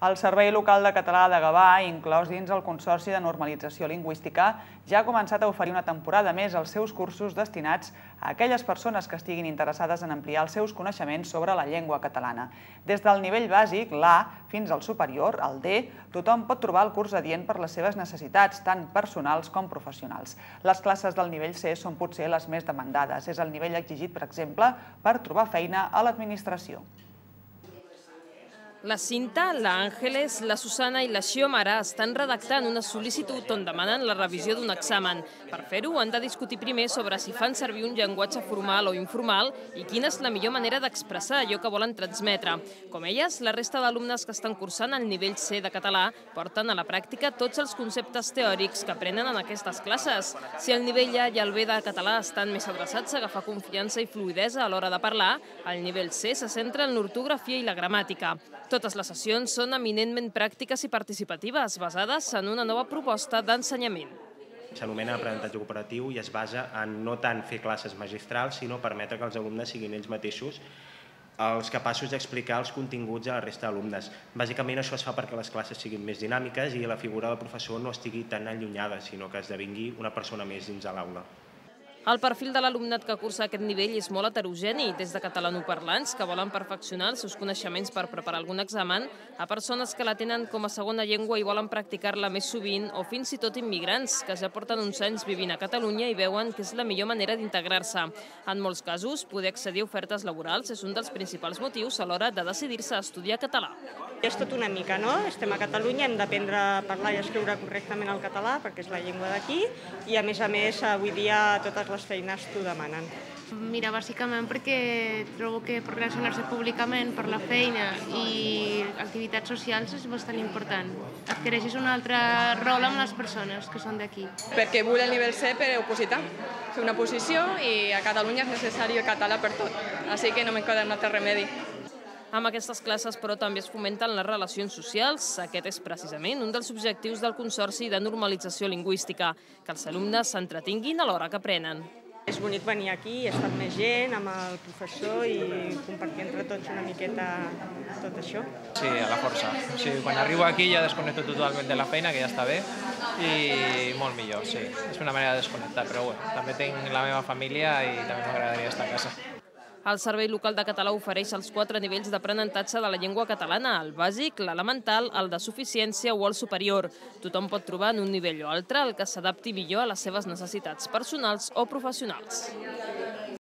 El Servei Local de Català de Gavà, inclòs dins el Consorci de Normalització Lingüística, ja ha començat a oferir una temporada més als seus cursos destinats a aquelles persones que estiguin interessades en ampliar els seus coneixements sobre la llengua catalana. Des del nivell bàsic, l'A, fins al superior, el D, tothom pot trobar el curs adient per les seves necessitats, tant personals com professionals. Les classes del nivell C són potser les més demandades. És el nivell exigit, per exemple, per trobar feina a l'administració. La Cinta, la Àngeles, la Susana i la Xiomara estan redactant una sol·licitud on demanen la revisió d'un examen. Per fer-ho, han de discutir primer sobre si fan servir un llenguatge formal o informal i quina és la millor manera d'expressar allò que volen transmetre. Com elles, la resta d'alumnes que estan cursant el nivell C de català porten a la pràctica tots els conceptes teòrics que aprenen en aquestes classes. Si el nivell A i el B de català estan més adreçats a agafar confiança i fluïdesa a l'hora de parlar, el nivell C se centra en l'ortografia i la gramàtica. Totes les sessions són eminentment pràctiques i participatives, basades en una nova proposta d'ensenyament. S'anomena aprenentatge cooperatiu i es basa en no tant fer classes magistrals, sinó permetre que els alumnes siguin ells mateixos els capaços d'explicar els continguts a la resta d'alumnes. Bàsicament això es fa perquè les classes siguin més dinàmiques i la figura del professor no estigui tan allunyada, sinó que esdevingui una persona més dins de l'aula. El perfil de l'alumnat que cursa aquest nivell és molt heterogeni, des de catalanoparlants que volen perfeccionar els seus coneixements per preparar algun examen, a persones que la tenen com a segona llengua i volen practicar-la més sovint, o fins i tot immigrants que ja porten uns anys vivint a Catalunya i veuen que és la millor manera d'integrar-se. En molts casos, poder accedir a ofertes laborals és un dels principals motius a l'hora de decidir-se a estudiar català. És tot una mica, no? Estem a Catalunya, hem d'aprendre a parlar i escriure correctament el català, perquè és la llengua d'aquí, i a més, avui dia totes les feines t'ho demanen. Mira, bàsicament perquè trobo que relacionar-se públicament per la feina i activitats socials és bastant important. Adquireixes un altre rol amb les persones que són d'aquí. Perquè vull el nivell C per opositar, fer una posició i a Catalunya és necessari el català per tot, així que no me queda un altre remedi. Amb aquestes classes, però, també es fomenten les relacions socials. Aquest és precisament un dels objectius del Consorci de Normalització Lingüística, que els alumnes s'entretinguin a l'hora que aprenen. És bonic venir aquí, estar amb més gent, amb el professor i compartir entre tots una miqueta tot això. Sí, a la força. O sigui, quan arribo aquí ja desconnecto totalment de la feina, que ja està bé, i molt millor, sí. És una manera de desconnectar, però bueno, també tinc la meva família i també m'agradaria estar a casa. El Servei Local de Català ofereix els 4 nivells d'aprenentatge de la llengua catalana, el bàsic, l'elemental, el de suficiència o el superior. Tothom pot trobar en un nivell o altre el que s'adapti millor a les seves necessitats personals o professionals.